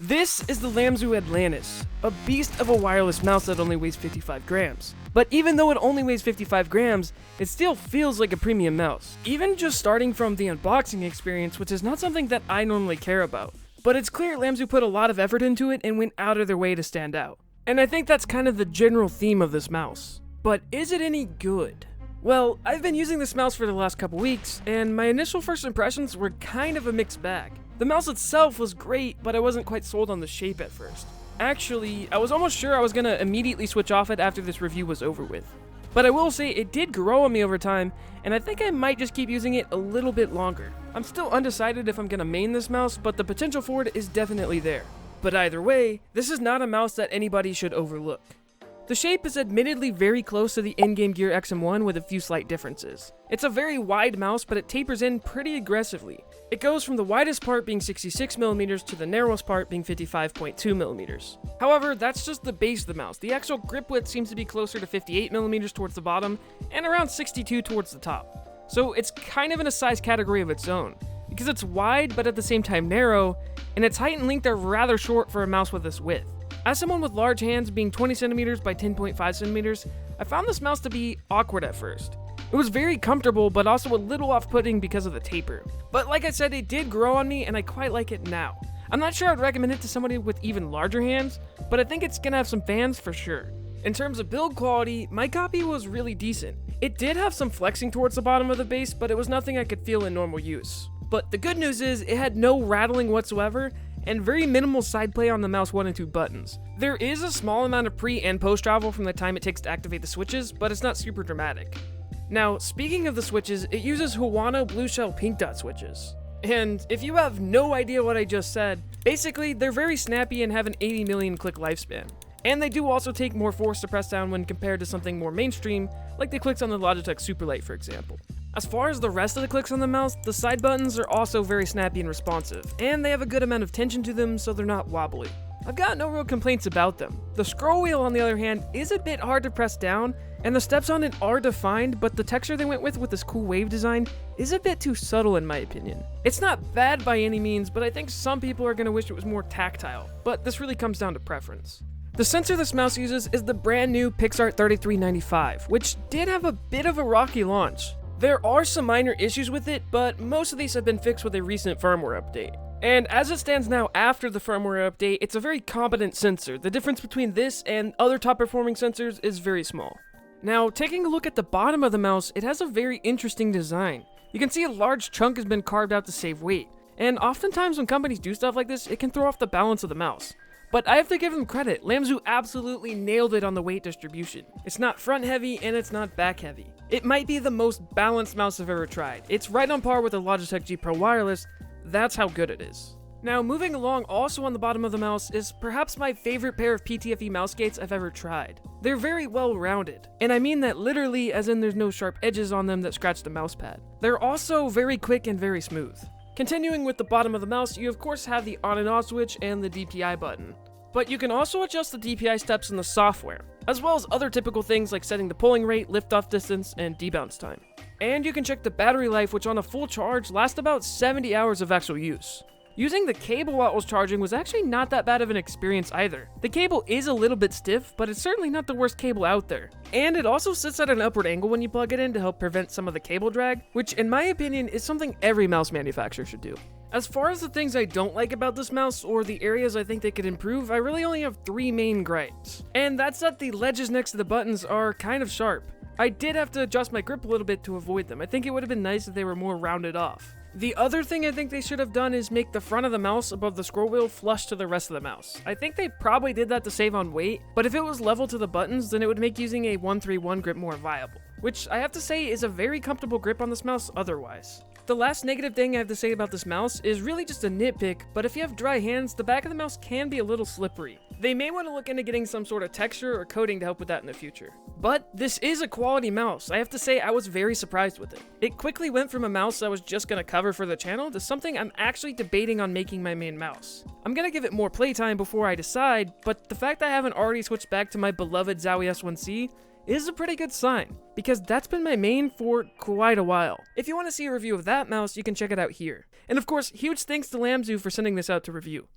This is the Lamzu Atlantis, a beast of a wireless mouse that only weighs 55 grams. But even though it only weighs 55 grams, it still feels like a premium mouse. Even just starting from the unboxing experience, which is not something that I normally care about. But it's clear Lamzu put a lot of effort into it and went out of their way to stand out. And I think that's kind of the general theme of this mouse. But is it any good? Well, I've been using this mouse for the last couple weeks, and my initial first impressions were kind of a mixed bag. The mouse itself was great, but I wasn't quite sold on the shape at first. Actually, I was almost sure I was gonna immediately switch off it after this review was over with. But I will say it did grow on me over time, and I think I might just keep using it a little bit longer. I'm still undecided if I'm gonna main this mouse, but the potential for it is definitely there. But either way, this is not a mouse that anybody should overlook. The shape is admittedly very close to the in-game Gear XM1 with a few slight differences. It's a very wide mouse, but it tapers in pretty aggressively. It goes from the widest part being 66mm to the narrowest part being 55.2mm. However, that's just the base of the mouse. The actual grip width seems to be closer to 58mm towards the bottom and around 62 towards the top. So it's kind of in a size category of its own, because it's wide but at the same time narrow, and its height and length are rather short for a mouse with this width. As someone with large hands being 20cm by 10.5cm, I found this mouse to be awkward at first. It was very comfortable, but also a little off-putting because of the taper. But like I said, it did grow on me, and I quite like it now. I'm not sure I'd recommend it to somebody with even larger hands, but I think it's gonna have some fans for sure. In terms of build quality, my copy was really decent. It did have some flexing towards the bottom of the base, but it was nothing I could feel in normal use. But the good news is, it had no rattling whatsoever, and very minimal side play on the mouse 1 and 2 buttons. There is a small amount of pre and post travel from the time it takes to activate the switches, but it's not super dramatic. Now, speaking of the switches, it uses Huano Blue Shell Pink Dot switches. And if you have no idea what I just said, basically they're very snappy and have an 80 million click lifespan. And they do also take more force to press down when compared to something more mainstream, like the clicks on the Logitech Superlight for example. As far as the rest of the clicks on the mouse, the side buttons are also very snappy and responsive, and they have a good amount of tension to them so they're not wobbly. I've got no real complaints about them. The scroll wheel on the other hand is a bit hard to press down, and the steps on it are defined, but the texture they went with this cool wave design is a bit too subtle in my opinion. It's not bad by any means, but I think some people are going to wish it was more tactile, but this really comes down to preference. The sensor this mouse uses is the brand new Pixart 3395, which did have a bit of a rocky launch. There are some minor issues with it, but most of these have been fixed with a recent firmware update. And as it stands now after the firmware update, it's a very competent sensor. The difference between this and other top performing sensors is very small. Now, taking a look at the bottom of the mouse, it has a very interesting design. You can see a large chunk has been carved out to save weight. And oftentimes when companies do stuff like this, it can throw off the balance of the mouse. But I have to give them credit, Lamzu absolutely nailed it on the weight distribution. It's not front heavy and it's not back heavy. It might be the most balanced mouse I've ever tried. It's right on par with the Logitech G Pro Wireless, that's how good it is. Now moving along, also on the bottom of the mouse is perhaps my favorite pair of PTFE mouse gates I've ever tried. They're very well rounded, and I mean that literally as in there's no sharp edges on them that scratch the mouse pad. They're also very quick and very smooth. Continuing with the bottom of the mouse, you of course have the on and off switch and the DPI button. But you can also adjust the DPI steps in the software, as well as other typical things like setting the pulling rate, liftoff distance, and debounce time. And you can check the battery life, which on a full charge lasts about 70 hours of actual use. Using the cable while it was charging was actually not that bad of an experience either. The cable is a little bit stiff, but it's certainly not the worst cable out there. And it also sits at an upward angle when you plug it in to help prevent some of the cable drag, which in my opinion is something every mouse manufacturer should do. As far as the things I don't like about this mouse, or the areas I think they could improve, I really only have 3 main gripes. And that's that the ledges next to the buttons are kind of sharp. I did have to adjust my grip a little bit to avoid them. I think it would have been nice if they were more rounded off. The other thing I think they should have done is make the front of the mouse above the scroll wheel flush to the rest of the mouse. I think they probably did that to save on weight, but if it was level to the buttons, then it would make using a 131 grip more viable, which I have to say is a very comfortable grip on this mouse otherwise. The last negative thing I have to say about this mouse is really just a nitpick, but if you have dry hands, the back of the mouse can be a little slippery. They may want to look into getting some sort of texture or coating to help with that in the future. But this is a quality mouse. I have to say I was very surprised with it. It quickly went from a mouse I was just going to cover for the channel to something I'm actually debating on making my main mouse. I'm going to give it more playtime before I decide, but the fact I haven't already switched back to my beloved Zowie S1C is a pretty good sign, because that's been my main for quite a while. If you want to see a review of that mouse, you can check it out here. And of course, huge thanks to Lamzu for sending this out to review.